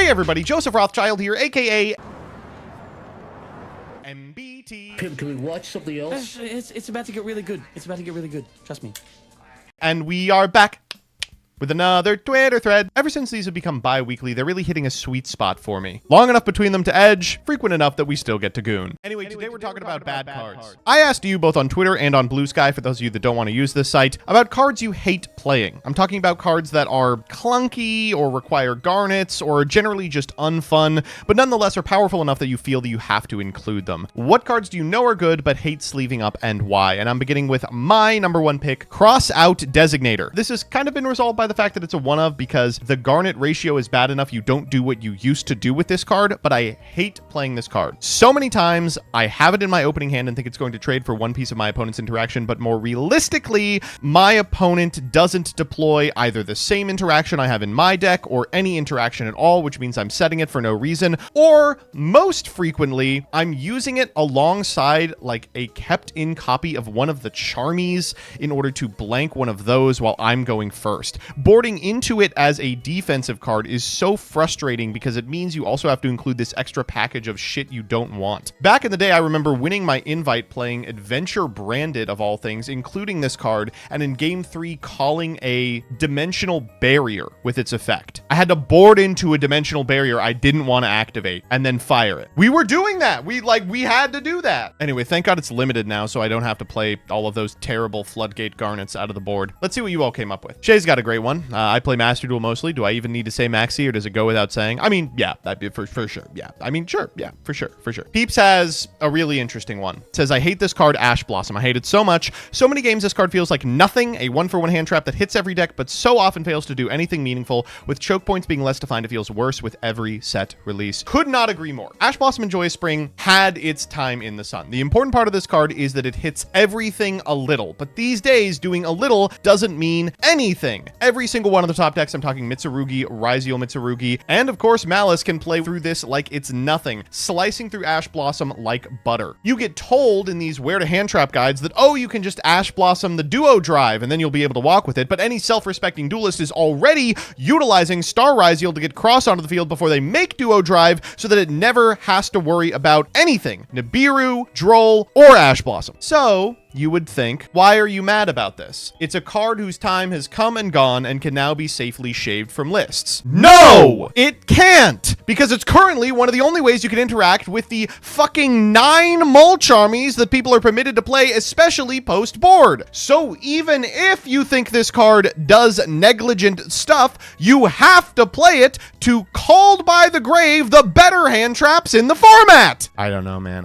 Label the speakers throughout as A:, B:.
A: Hey everybody, Joseph Rothschild here, aka MBT.
B: Can we watch something else?
C: It's about to get really good. It's about to get really good. Trust me.
A: And we are back with another Twitter thread. Ever since these have become bi-weekly, they're really hitting a sweet spot for me. Long enough between them to edge, frequent enough that we still get to goon. Anyway, today we're talking about bad cards. I asked you both on Twitter and on Blue Sky, for those of you that don't want to use this site, about cards you hate playing. I'm talking about cards that are clunky or require garnets or are generally just unfun, but nonetheless are powerful enough that you feel that you have to include them. What cards do you know are good but hate sleeving up and why? And I'm beginning with my number one pick, Cross Out Designator. This has kind of been resolved by the fact that it's a one of because the garnet ratio is bad enough you don't do what you used to do with this card, but I hate playing this card. So many times I have it in my opening hand and think it's going to trade for one piece of my opponent's interaction, but more realistically, my opponent doesn't deploy either the same interaction I have in my deck or any interaction at all, which means I'm setting it for no reason, or most frequently, I'm using it alongside like a kept-in copy of one of the Charmies in order to blank one of those while I'm going first. Boarding into it as a defensive card is so frustrating because it means you also have to include this extra package of shit you don't want. Back in the day, I remember winning my invite playing Adventure Branded of all things, including this card, and in game 3 calling a dimensional barrier with its effect. I had to board into a dimensional barrier I didn't want to activate and then fire it. We were doing that. We had to do that. Anyway, thank God it's limited now so I don't have to play all of those terrible floodgate garnets out of the board. Let's see what you all came up with. Shay's got a great one. I play Master Duel mostly. Do I even need to say Maxi, or does it go without saying? I mean, yeah, that'd be for sure. Yeah, I mean, sure. Yeah, for sure. Peeps has a really interesting one. It says, I hate this card, Ash Blossom. I hate it so much. So many games this card feels like nothing, a 1-for-1 hand trap that hits every deck, but so often fails to do anything meaningful. With choke points being less defined, it feels worse with every set release. Could not agree more. Ash Blossom and Joyous Spring had its time in the sun. The important part of this card is that it hits everything a little, but these days, doing a little doesn't mean anything. Every single one of the top decks, I'm talking Mitsurugi, Ryziel Mitsurugi, and of course Malice can play through this like it's nothing, slicing through Ash Blossom like butter. You get told in these where to hand trap guides that, oh, you can just Ash Blossom the Duo Drive and then you'll be able to walk with it, but any self-respecting duelist is already utilizing Star Ryziel to get Cross onto the field before they make Duo Drive so that it never has to worry about anything, Nibiru, Droll, or Ash Blossom. So, you would think, why are you mad about this? It's a card whose time has come and gone and can now be safely shaved from lists. No! It can't! Because it's currently one of the only ways you can interact with the fucking 9 Mole Charmies that people are permitted to play, especially post-board. So even if you think this card does negligent stuff, you have to play it to Called by the Grave the better hand traps in the format! I don't know, man.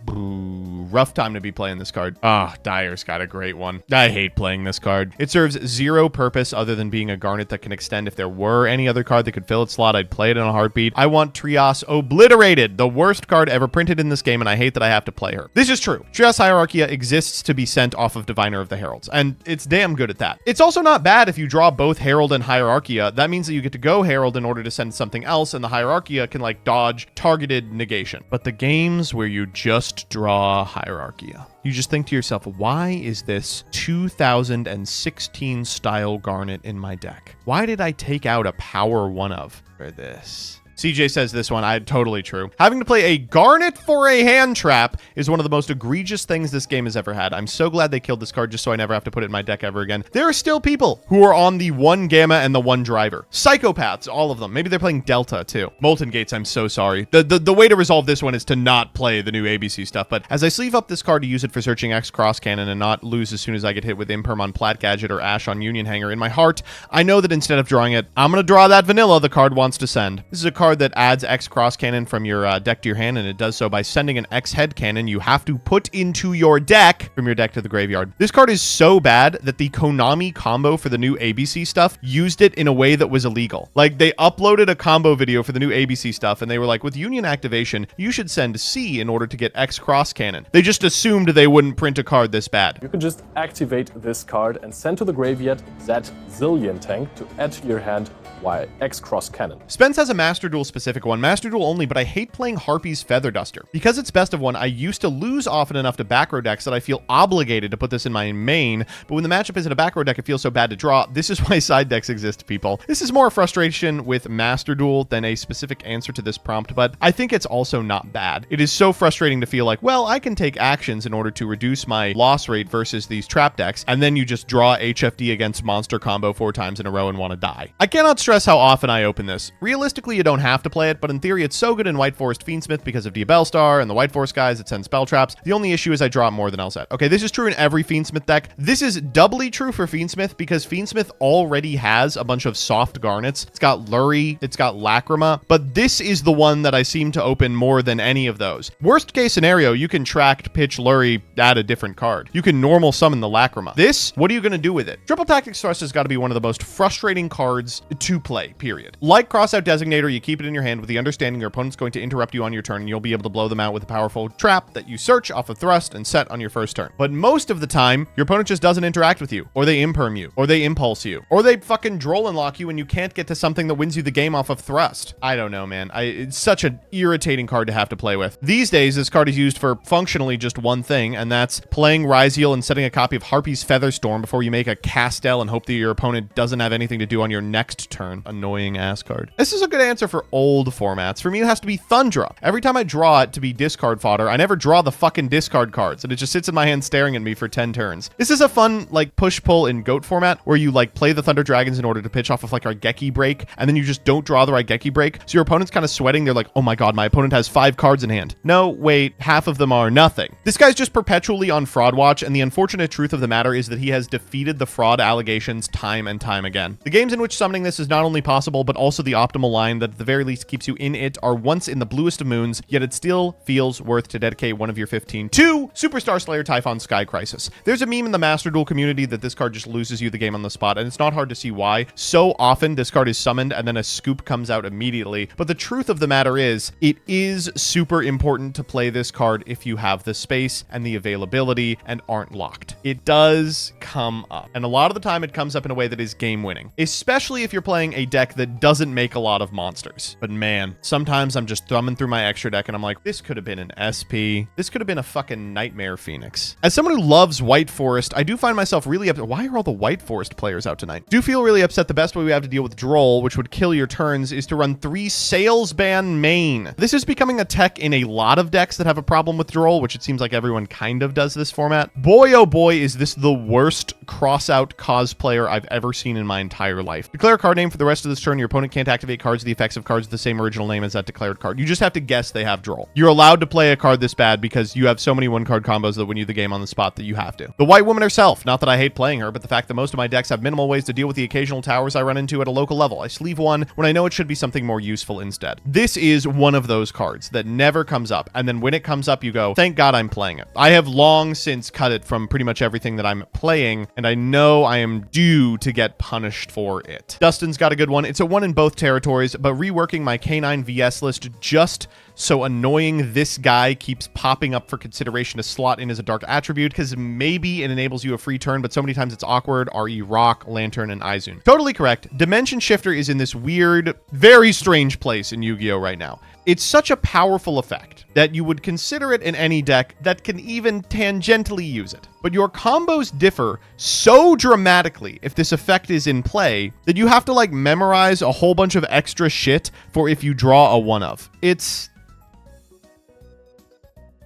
A: Rough time to be playing this card. Dyer's got a great one. I hate playing this card. It serves zero purpose other than being a garnet that can extend. If there were any other card that could fill its slot, I'd play it in a heartbeat. I want Trias obliterated, the worst card ever printed in this game, and I hate that I have to play her. This is true. Trias Hierarchia exists to be sent off of Diviner of the Heralds, and it's damn good at that. It's also not bad if you draw both Herald and Hierarchia. That means that you get to go Herald in order to send something else, and the Hierarchia can like dodge targeted negation. But the games where you just draw Hierarchia, you just think to yourself, why is this 2016 style garnet in my deck? Why did I take out a power 1 of for this? CJ says this one, totally true. Having to play a garnet for a hand trap is one of the most egregious things this game has ever had. I'm so glad they killed this card just so I never have to put it in my deck ever again. There are still people who are on the 1 Gamma and the 1 Driver. Psychopaths, all of them. Maybe they're playing Delta too. Molten Gates, I'm so sorry. The way to resolve this one is to not play the new ABC stuff, but as I sleeve up this card to use it for searching X Cross Cannon and not lose as soon as I get hit with Imperm on Plat Gadget or Ash on Union Hanger, in my heart, I know that instead of drawing it, I'm going to draw that vanilla the card wants to send. This is a card that adds X Cross Cannon from your deck to your hand, and it does so by sending an X Head Cannon you have to put into your deck from your deck to the graveyard. This card is so bad that the Konami combo for the new ABC stuff used it in a way that was illegal. Like, they uploaded a combo video for the new ABC stuff, and they were like, with Union activation, you should send C in order to get X Cross Cannon. They just assumed they wouldn't print a card this bad.
D: You can just activate this card and send to the graveyard that Zillion tank to add to your hand via X Cross Cannon.
A: Spence has a Master Duel Duel specific one. Master Duel only, but I hate playing Harpy's Feather Duster. Because it's best of one, I used to lose often enough to back row decks that I feel obligated to put this in my main, but when the matchup isn't a back row deck, it feels so bad to draw. This is why side decks exist, people. This is more a frustration with Master Duel than a specific answer to this prompt, but I think it's also not bad. It is so frustrating to feel like, well, I can take actions in order to reduce my loss rate versus these trap decks, and then you just draw HFD against monster combo 4 times in a row and want to die. I cannot stress how often I open this. Realistically, you don't have to play it, but in theory, it's so good in White Forest Fiendsmith because of Diabellstar and the White Forest guys that send spell traps. The only issue is I draw it more than I'll set. Okay, this is true in every Fiendsmith deck. This is doubly true for Fiendsmith because Fiendsmith already has a bunch of soft garnets. It's got Lurie, it's got Lacrima, but this is the one that I seem to open more than any of those. Worst case scenario, you can tracked pitch Lurie, add a different card. You can normal summon the Lacrima. This, what are you going to do with it? Triple Tactics Thrust has got to be one of the most frustrating cards to play, period. Like Crossout Designator, you keep it in your hand with the understanding your opponent's going to interrupt you on your turn, and you'll be able to blow them out with a powerful trap that you search off of Thrust and set on your first turn. But most of the time, your opponent just doesn't interact with you, or they imperm you, or they impulse you, or they fucking droll and lock you and you can't get to something that wins you the game off of Thrust. I don't know, man. It's such an irritating card to have to play with. These days, this card is used for functionally just one thing, and that's playing Ryzeal and setting a copy of Harpy's Featherstorm before you make a Castel and hope that your opponent doesn't have anything to do on your next turn. Annoying ass card. This is a good answer for old formats. For me, it has to be Thundra. Every time I draw it to be discard fodder, I never draw the fucking discard cards, and it just sits in my hand staring at me for 10 turns. This is a fun, like, push-pull in GOAT format, where you, like, play the Thunder Dragons in order to pitch off of, like, Raigeki Break, and then you just don't draw the Raigeki Break, so your opponent's kind of sweating. They're like, oh my god, my opponent has 5 cards in hand. No, wait, half of them are nothing. This guy's just perpetually on fraud watch, and the unfortunate truth of the matter is that he has defeated the fraud allegations time and time again. The games in which summoning this is not only possible, but also the optimal line that at the very least keeps you in it are once in the bluest of moons, yet it still feels worth to dedicate one of your 15 to Superstar Slayer ty-phon Sky Crisis. There's a meme in the Master Duel community that this card just loses you the game on the spot, and it's not hard to see why. So often this card is summoned and then a scoop comes out immediately, but the truth of the matter is, it is super important to play this card if you have the space and the availability and aren't locked. It does come up, and a lot of the time it comes up in a way that is game winning, especially if you're playing a deck that doesn't make a lot of monsters. But man, sometimes I'm just thumbing through my extra deck and I'm like, this could have been an SP. This could have been a fucking Nightmare Phoenix. As someone who loves White Forest, I do find myself really upset. Why are all the White Forest players out tonight? Do feel really upset. The best way we have to deal with Droll, which would kill your turns, is to run 3 Sales Ban main. This is becoming a tech in a lot of decks that have a problem with Droll, which it seems like everyone kind of does this format. Boy, oh boy, is this the worst cross-out cosplayer I've ever seen in my entire life. Declare a card name for the rest of this turn. Your opponent can't activate cards with the effects of cards with the same original name as that declared card. You just have to guess they have Droll. You're allowed to play a card this bad because you have so many one-card combos that win you the game on the spot that you have to. The White Woman herself. Not that I hate playing her, but the fact that most of my decks have minimal ways to deal with the occasional towers I run into at a local level. I sleeve one when I know it should be something more useful instead. This is one of those cards that never comes up, and then when it comes up, you go, thank God I'm playing it. I have long since cut it from pretty much everything that I'm playing, and I know I am due to get punished for it. Dustin's got a good one. It's a 1 in both territories, but reworking my K9 VS list just so annoying this guy keeps popping up for consideration to slot in as a dark attribute, because maybe it enables you a free turn, but so many times it's awkward. RE Rock, Lantern, and Izun. Totally correct. Dimension Shifter is in this weird, very strange place in Yu-Gi-Oh! Right now. It's such a powerful effect that you would consider it in any deck that can even tangentially use it. But your combos differ so dramatically if this effect is in play that you have to like memorize a whole bunch of extra shit for if you draw a one of. It's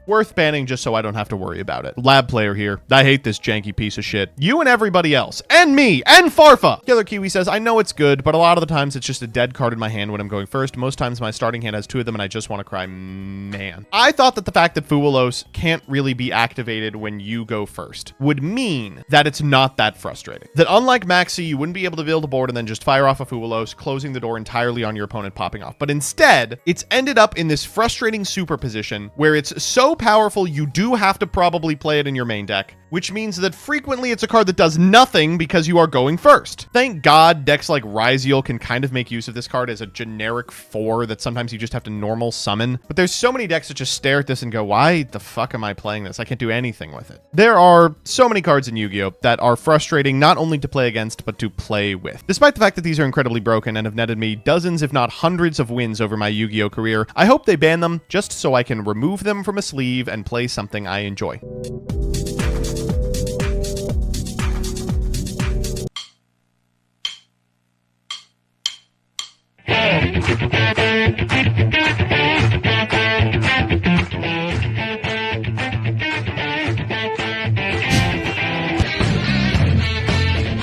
A: worth banning just so I don't have to worry about it. Lab player here. I hate this janky piece of shit. You and everybody else. And me. And Farfa. Killer Kiwi says, I know it's good, but a lot of the times it's just a dead card in my hand when I'm going first. Most times my starting hand has 2 of them and I just want to cry. Man. I thought that the fact that Fuos can't really be activated when you go first would mean that it's not that frustrating. That unlike Maxi, you wouldn't be able to build a board and then just fire off a Fuos, closing the door entirely on your opponent popping off. But instead, it's ended up in this frustrating superposition where it's so powerful you do have to probably play it in your main deck, which means that frequently it's a card that does nothing because you are going first. Thank God decks like Ryziel can kind of make use of this card as a generic 4 that sometimes you just have to normal summon. But there's so many decks that just stare at this and go, why the fuck am I playing this? I can't do anything with it. There are so many cards in Yu-Gi-Oh! That are frustrating not only to play against, but to play with. Despite the fact that these are incredibly broken and have netted me dozens, if not hundreds of wins over my Yu-Gi-Oh! Career, I hope they ban them just so I can remove them from a sleeve and play something I enjoy.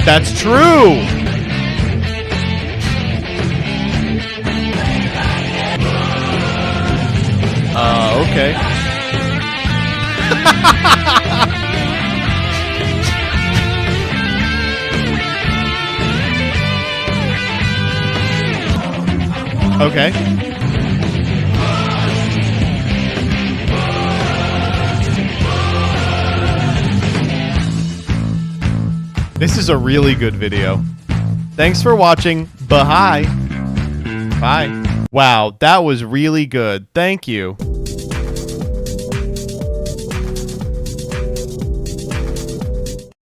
A: That's true! Okay. Okay. This is a really good video. Thanks for watching. Bye. Bye. Wow, that was really good. Thank you.